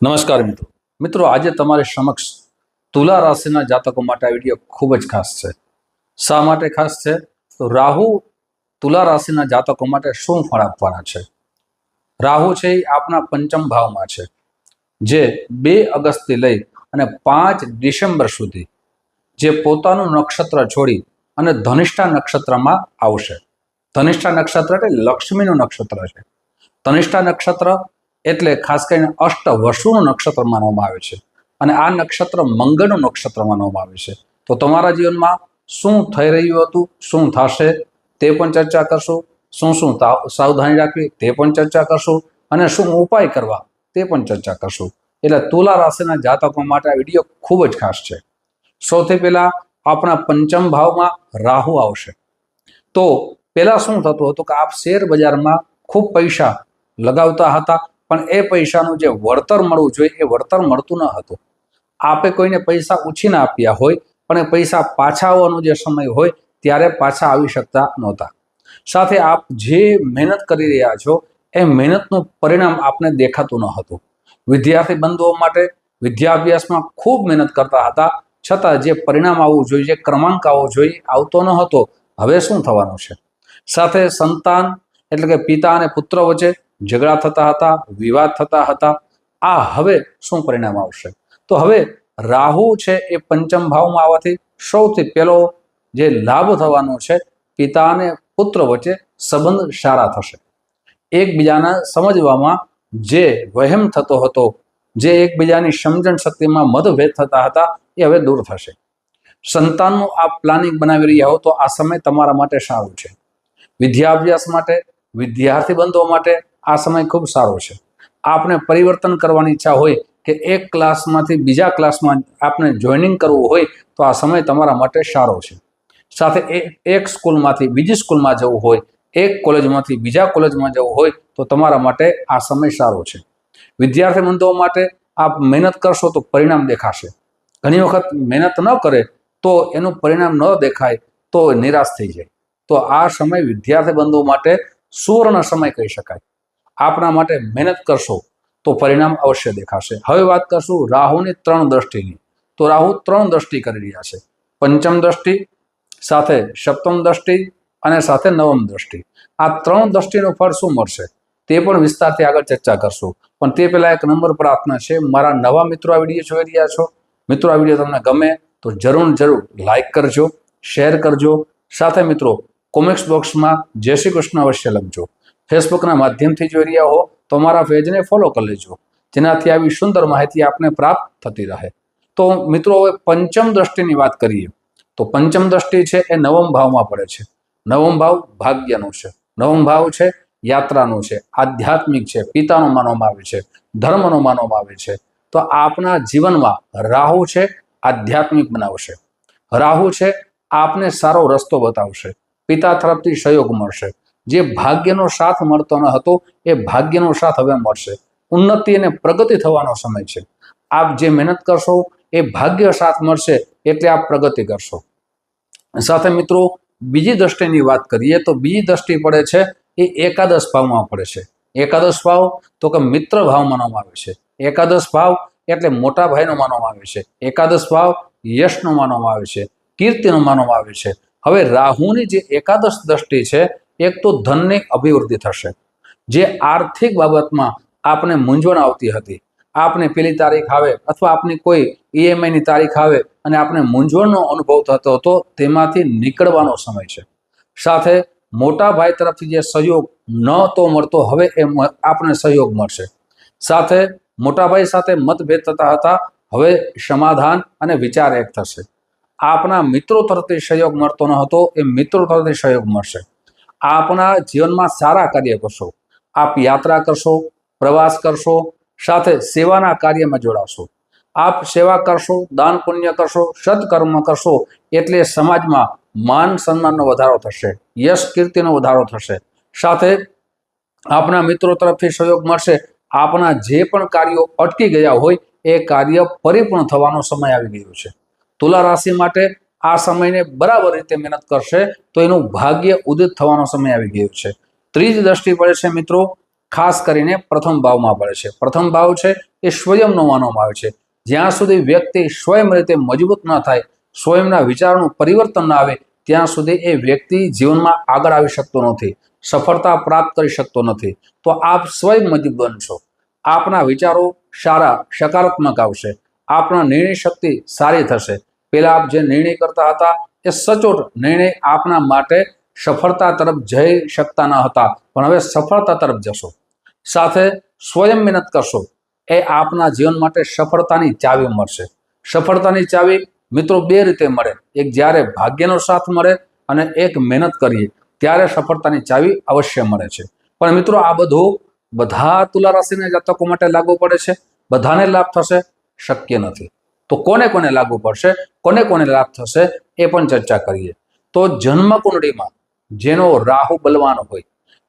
નમસ્કાર મિત્રો મિત્રો આજે તમારી સમક્ષ તુલા રાશિના જાતકો માટે આ વિડીયો ખૂબ જ ખાસ છે। શા માટે ખાસ છે? તો રાહુ તુલા રાશિના જાતકો માટે શું ફળ આપવાના છે? રાહુ છે એ આપના પંચમ ભાવમાં છે, જે 2 ઓગસ્ટથી લઈ અને 5 ડિસેમ્બર સુધી જે પોતાનું નક્ષત્ર છોડી અને ધનિષ્ઠા નક્ષત્રમાં આવશે। ધનિષ્ઠા નક્ષત્ર એટલે લક્ષ્મીનું નક્ષત્ર છે। ધનિષ્ઠા નક્ષત્ર એટલે ખાસ કરીને અષ્ટવસુનું નક્ષત્ર માનવામાં આવે છે અને આ નક્ષત્ર મંગળનું નક્ષત્ર માનવામાં આવે છે। તો તમારા જીવનમાં શું થઈ રહ્યું હતું, શું થશે તે પણ ચર્ચા કરશું, શું શું સાવધાની રાખવી તે પણ ચર્ચા કરશું અને શું ઉપાય કરવા તે પણ ચર્ચા કરશું। એટલે તુલા રાશિના જાતકો માટે આ વિડીયો ખૂબ જ ખાસ છે। સૌથી પહેલા આપણા પંચમ ભાવમાં રાહુ આવશે તો પહેલા શું થતું હતું કે આપ શેર બજારમાં ખૂબ પૈસા લગાવતા હતા, પણ એ પૈસાનું જે વળતર મળવું જોઈએ એ વળતર મળતું ન હતું। આપે કોઈને પૈસા ઉછીના આપ્યા હોય પણ એ પૈસા પાછા આવવાનો જે સમય હોય ત્યારે પાછા આવી શકતા નહોતા। સાથે આપ જે મહેનત કરી રહ્યા છો એ મહેનતનું પરિણામ આપને દેખાતું ન હતું। વિદ્યાર્થી બંધુઓ માટે વિદ્યાભ્યાસમાં ખૂબ મહેનત કરતા હતા, છતાં જે પરિણામ આવવું જોઈએ, જે ક્રમાંક આવવો જોઈએ આવતો ન હતો। હવે શું થવાનું છે? સાથે સંતાન એટલે કે પિતા અને પુત્ર વચ્ચે ઝઘડા થતા હતા, વિવાદ થતા હતા। આ હવે શું પરિણામ આવશે? તો હવે રાહુ છે એ પંચમ ભાવમાં આવવાથી સૌથી પહેલો જે લાભ થવાનો છે, પિતા અને પુત્ર વચ્ચે સંબંધ સારા થશે। એકબીજાના સમજવામાં જે વહેમ થતો હતો, જે એકબીજાની સમજણ શક્તિમાં મતભેદ થતા હતા, એ હવે દૂર થશે। સંતાનનું આપ પ્લાનિંગ બનાવી રહ્યા હો તો આ સમય તમારા માટે સારો છે। વિદ્યાભ્યાસ માટે વિદ્યાર્થી બંધુઓ માટે આ સમય ખૂબ સારો છે। આપને પરિવર્તન કરવાની ઈચ્છા હોય કે એક ક્લાસમાંથી બીજા ક્લાસમાં આપને જોઈનિંગ કરવું હોય તો આ સમય તમારા માટે સારો છે। સાથે એક સ્કૂલમાંથી બીજી સ્કૂલમાં જવું હોય, એક કોલેજમાંથી બીજા કોલેજમાં જવું હોય તો તમારા માટે આ સમય સારો છે। વિદ્યાર્થી બંધુઓ માટે આપ મહેનત કરશો તો પરિણામ દેખાશે। ઘણી વખત મહેનત ન કરે તો એનું પરિણામ ન દેખાય તો નિરાશ થઈ જાય। તો આ સમય વિદ્યાર્થી બંધુઓ માટે સુવર્ણ સમય કહી શકાય। આપના માટે મહેનત કરશો તો પરિણામ અવશ્ય દેખાશે। હવે વાત કરશું રાહુની 3 દ્રષ્ટિની। તો રાહુ 3 દ્રષ્ટિ કરી રહ્યા છે, પંચમ દ્રષ્ટિ, સાથે સપ્તમ દ્રષ્ટિ અને સાથે નવમ દ્રષ્ટિ। આ 3 દ્રષ્ટિનું ફળ શું મળશે તે પણ વિસ્તારથી આગળ ચર્ચા કરશું। પણ તે પહેલા એક નંબર પ્રાર્થના છે, મારા નવા મિત્રો આ વિડીયો જોઈ રહ્યા છો, મિત્રો આ વિડીયો તમને ગમે તો જરૂર લાઈક કરજો, શેર કરજો, સાથે મિત્રો કોમેન્ટ્સ બોક્સમાં જય શ્રી કૃષ્ણ અવશ્ય લખજો। ફેસબુકના માધ્યમથી જોઈ રહ્યા હો તો અમારા પેજને ફોલો કરી લેજો, જેનાથી આવી સુંદર માહિતી આપને પ્રાપ્ત થતી રહે। તો મિત્રો હવે પંચમ દ્રષ્ટિની વાત કરીએ તો પંચમ દ્રષ્ટિ છે એ નવમ ભાવમાં પડે છે। નવમ ભાવ ભાગ્યનું છે, નવમ ભાવ છે યાત્રાનું છે, આધ્યાત્મિક છે, પિતાનું માનવામાં આવે છે, ધર્મનું માનવામાં આવે છે। તો આપના જીવનમાં રાહુ છે આધ્યાત્મિક બનાવશે। રાહુ છે આપને સારો રસ્તો બતાવશે, પિતા તરફથી સહયોગ મળશે। જે ભાગ્યનો સાથ મળતો ન હતો એ ભાગ્યનો સાથ હવે મળશે। ઉન્નતિ અને પ્રગતિ થવાનો સમય છે। આપ જે મહેનત કરશો એ ભાગ્ય સાથ મળશે એટલે આપ પ્રગતિ કરશો। સાથે મિત્રો બીજી દ્રષ્ટિની વાત કરીએ તો બીજી દ્રષ્ટિ પડે છે એ એકાદશ ભાવમાં પડે છે। એકાદશ ભાવ તો કે મિત્ર ભાવ માનવામાં આવે છે। એકાદશ ભાવ એટલે મોટા ભાઈનો માનવામાં આવે છે। એકાદશ ભાવ યશનો માનવામાં આવે છે, કીર્તિનો માનવામાં આવે છે। હવે રાહુની જે એકાદશ દ્રષ્ટિ છે, એક તો ધનની અભિવૃદ્ધિ થશે। જે આર્થિક બાબતમાં આપને મૂંઝવણ આવતી હતી, આપને પેલી તારીખ આવે અથવા આપની કોઈ ઈએમઆઈની તારીખ આવે અને આપને મૂંઝવણનો અનુભવ થતો હતો, તેમાંથી નીકળવાનો સમય છે। સાથે મોટા ભાઈ તરફથી જે સહયોગ ન તો મળતો, હવે એ આપને સહયોગ મળશે। સાથે મોટા ભાઈ સાથે મતભેદ થતા હતા, હવે સમાધાન અને વિચાર એક થશે। આપના મિત્રો તરફથી સહયોગ મળતો ન હતો, એ મિત્રો તરફથી સહયોગ મળશે। આપના જીવનમાં સારા કાર્ય કરશો, આપ યાત્રા કરશો, પ્રવાસ કરશો, સાથે સેવાના કાર્યમાં જોડાશો। આપ સેવા કરશો, દાન પુણ્ય કરશો, સત્કર્મ કરશો એટલે સમાજમાં માન સન્માનનો વધારો થશે, યશ કીર્તિનો વધારો થશે। સાથે આપના મિત્રો તરફથી સહયોગ મળશે। આપના જે પણ કાર્યો અટકી ગયા હોય એ કાર્ય પરિપૂર્ણ થવાનો સમય આવી ગયો છે। તુલા રાશિ માટે આ સમયને બરાબર રીતે મહેનત કરશે તો એનું ભાગ્ય ઉદિત થવાનો સમય આવી ગયો છે। ત્રીજી દ્રષ્ટિ પડે છે મિત્રો ખાસ કરીને પ્રથમ ભાવમાં પડે છે. પ્રથમ ભાવ છે એ સ્વયંનો માનવામાં આવે છે. જ્યાં સુધી વ્યક્તિ સ્વયં રીતે મજબૂત ન થાય, સ્વયંના વિચારોનું પરિવર્તન ન આવે, ત્યાં સુધી એ વ્યક્તિ જીવનમાં આગળ આવી શકતો નથી, સફળતા પ્રાપ્ત કરી શકતો નથી. તો આપ સ્વયં મજબૂત બનશો, આપના વિચારો સારા સકારાત્મક આવશે, આપના નિર્ણય શક્તિ સારી થશે. પહેલા આપ જે નિર્ણય કરતા હતા એ સચોટ નિર્ણય આપના માટે સફળતા તરફ જઈ શકતા ન હતા, પણ હવે સફળતા તરફ જશો. સાથે સ્વયં મહેનત કરશો, એ આપના જીવન માટે સફળતાની ચાવી મળશે. સફળતાની ચાવી મિત્રો બે રીતે મળે, એક જ્યારે ભાગ્યનો સાથ મળે અને એક મહેનત કરીએ ત્યારે સફળતાની ચાવી અવશ્ય મળે છે. પણ મિત્રો આ બધું બધા તુલા રાશિના જાતકો માટે લાગુ પડે છે? બધાને લાભ થશે? શક્ય નથી. તો કોને કોને લાગુ પડશે, કોને કોને લાભ થશે એ પણ ચર્ચા કરીએ. તો જન્મ કુંડળીમાં જેનો રાહુ બલવાન હોય,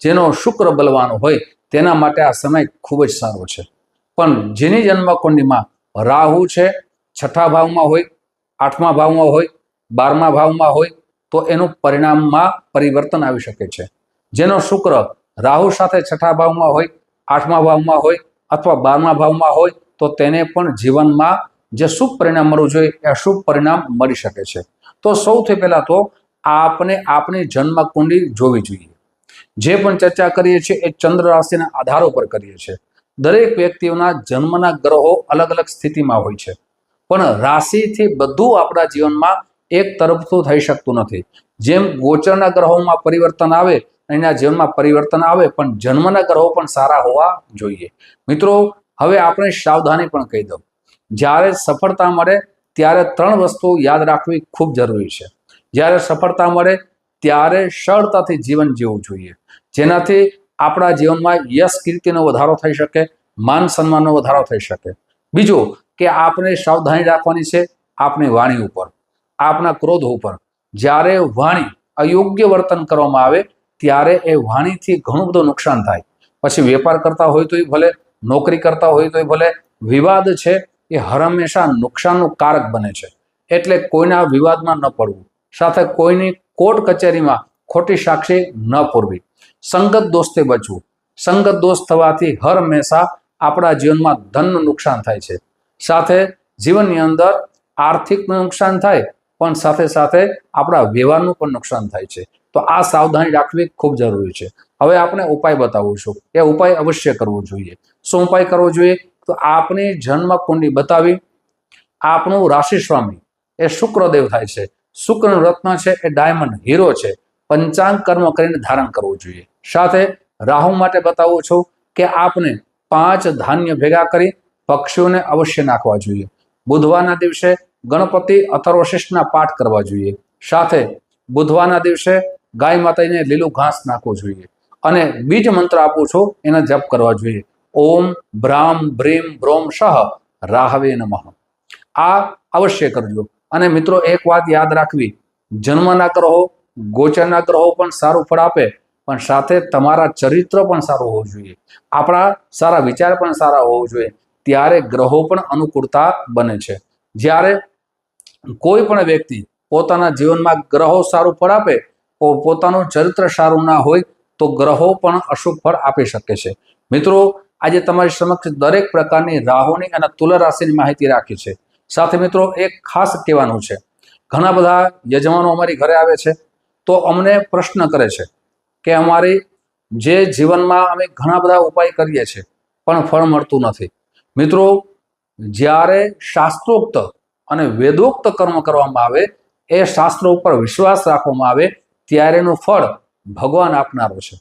જેનો શુક્ર બલવાન હોય, તેના માટે આ સમય ખૂબ જ સારો છે. પણ જેની જન્મ કુંડળીમાં રાહુ છે, 6થા ભાવમાં હોય, 8મા ભાવમાં હોય, 12મા ભાવમાં હોય, તો એનું પરિણામમાં પરિવર્તન આવી શકે છે. જેનો શુક્ર રાહુ સાથે 6થા ભાવમાં હોય, 8મા ભાવમાં હોય અથવા 12મા ભાવમાં હોય, તો તેને પણ જીવનમાં જે શુભ પરિણામ મળવું જોઈએ એ અશુભ પરિણામ મળી શકે છે. તો સૌથી પહેલા તો આપને આપણી જન્મ કુંડળી જોવી જોઈએ. જે પણ ચર્ચા કરીએ છીએ એ ચંદ્ર રાશિના આધારો પર કરીએ છીએ. દરેક વ્યક્તિઓના જન્મના ગ્રહો અલગ અલગ સ્થિતિમાં હોય છે, પણ રાશિથી બધું આપણા જીવનમાં એક તરફથી થઈ શકતું નથી. જેમ ગોચરના ગ્રહોમાં પરિવર્તન આવે, એના જીવનમાં પરિવર્તન આવે, પણ જન્મના ગ્રહો પણ સારા હોવા જોઈએ. મિત્રો હવે આપણે સાવધાની પણ કહી દઉં. જ્યારે સફળતા મળે ત્યારે 3 વસ્તુ યાદ રાખવી ખૂબ જરૂરી છે. જ્યારે સફળતા મળે ત્યારે સરળતાથી જીવન જીવવું જોઈએ, જેનાથી આપણા જીવનમાં યશ કીર્તિનો વધારો થઈ શકે, માન સન્માનનો વધારો થઈ શકે. બીજું કે આપણે સાવધાની રાખવાની છે આપણી વાણી ઉપર, આપના ક્રોધ ઉપર. જ્યારે વાણી અયોગ્ય વર્તન કરવામાં આવે ત્યારે એ વાણીથી ઘણું બધું નુકસાન થાય. પછી વેપાર કરતા હોય તોય ભલે, નોકરી કરતા હોય તોય ભલે, વિવાદ છે એ હંમેશા નુકસાનનું કારક બને છે. એટલે કોઈના વિવાદમાં ન પડવું, સાથે કોઈની કોર્ટ કચેરીમાં ખોટી સાક્ષી ન પૂરવી, સંગત દોષથી બચવું. સંગત દોષ થવાથી હંમેશા આપણા જીવનમાં ધનનું નુકસાન થાય છે, સાથે જીવનની અંદર આર્થિકનું નુકસાન થાય, પણ સાથે સાથે આપણા વ્યવહારનું પણ નુકસાન થાય છે. તો આ સાવધાની રાખવી ખૂબ જરૂરી છે. હવે આપણે ઉપાય બતાવું છું, એ ઉપાય અવશ્ય કરવો જોઈએ. શું ઉપાય કરવો જોઈએ? તો આપની જન્મ કુંડળી બતાવી, આપણું રાશિ સ્વામી એ શુક્રદેવ થાય છે, શુક્રનું રત્ન છે એ ડાયમંડ હીરો છે, પંચાંગ કર્મ કરીને ધારણ કરવું જોઈએ. સાથે રાહુ માટે બતાવું છું કે આપને 5 ધાન્ય ભેગા કરી પક્ષીઓને અવશ્ય નાખવા જોઈએ. બુધવારના દિવસે ગણપતિ અથર્વશીર્ષના પાઠ કરવા જોઈએ. સાથે બુધવારના દિવસે ગાય માતાને લીલું ઘાસ નાખવું જોઈએ. અને બીજ મંત્ર આપું છું, એના જપ કરવા જોઈએ. ઓમ ભ્રામ ભ્રીમ ભ્રોમ સહ રાહવે નમઃ. આ અવશ્ય કરજો. અને મિત્રો એક વાત યાદ રાખવી, જન્મના ગ્રહો, ગોચરના ગ્રહો પણ સારું ફળ આપે, પણ સાથે તમારા ચરિત્ર પણ સારું હોવું જોઈએ, આપણા સારા વિચાર પણ સારા હોવું જોઈએ. ત્યારે ગ્રહો પણ અનુકૂળતા બને છે. જ્યારે કોઈ પણ વ્યક્તિ પોતાના જીવનમાં ગ્રહો સારું ફળ આપે, પોતાનું ચરિત્ર સારું ના હોય તો ગ્રહો પણ અશુભ ફળ આપી શકે છે. મિત્રો આજે તમારી સમક્ષ દરેક પ્રકારની રાહુની અને તુલા રાશિની માહિતી રાખી છે. સાથે મિત્રો એક ખાસ કહેવાનું છે, ઘણા બધા યજમાનો અમારી ઘરે આવે છે તો અમને પ્રશ્ન કરે છે કે અમારી જે જીવનમાં અમે ઘણા બધા ઉપાય કરીએ છીએ પણ ફળ મળતું નથી. મિત્રો જ્યારે શાસ્ત્રોક્ત અને વેદોક્ત કર્મ કરવામાં આવે, એ શાસ્ત્રો ઉપર વિશ્વાસ રાખવામાં આવે, ત્યારે એનું ફળ ભગવાન આપનારો છે.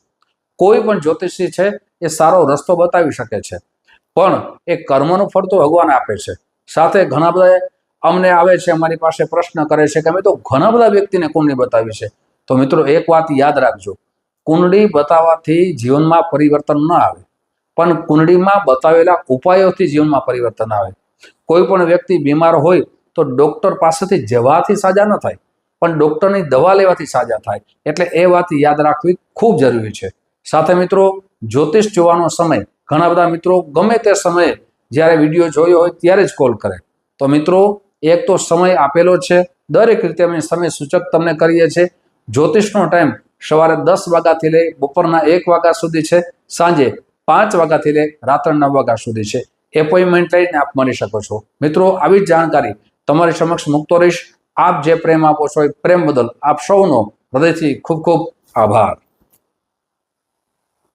કોઈ પણ જ્યોતિષી છે એ સારો રસ્તો બતાવી શકે છે, પણ એ કર્મનું ફળ તો ભગવાન આપે છે. સાથે ઘણા બધા અમને આવે છે, અમારી પાસે પ્રશ્ન કરે છે કે અમે તો ઘણા બધા વ્યક્તિને કુંડળી બતાવી છે. તો મિત્રો એક વાત યાદ રાખજો, કુંડળી બતાવવાથી જીવનમાં પરિવર્તન ન આવે, પણ કુંડળીમાં બતાવેલા ઉપાયોથી જીવનમાં પરિવર્તન આવે. કોઈ પણ વ્યક્તિ બીમાર હોય તો ડોક્ટર પાસેથી જવાથી સાજા ન થાય, પણ ડોક્ટરની દવા લેવાથી સાજા થાય. એટલે એ વાત યાદ રાખવી ખૂબ જરૂરી છે. સાથે મિત્રો જ્યોતિષ જોવાનો સમય, ઘણા બધા મિત્રો ગમે તે સમયે જ્યારે વિડીયો જોયો હોય ત્યારે જ કોલ કરે. તો મિત્રો એક તો સમય આપેલો છે, દરેક રીતે અમે સમય સૂચક તમને કરીએ છીએ. જ્યોતિષનો ટાઈમ સવારે 10 વાગ્યાથી લઈ બપોરના 1 વાગ્યા સુધી છે, સાંજે 5 વાગ્યાથી લઈ રાત્રે 9 વાગ્યા સુધી છે. એપોઇન્ટમેન્ટ લઈને આપ મળી શકો છો. મિત્રો, આવી જ જાણકારી તમારી સમક્ષ મૂકતો રહીશ. આપ જે પ્રેમ આપો છો એ પ્રેમ બદલ આપ સૌનો હૃદયથી ખૂબ ખૂબ આભાર.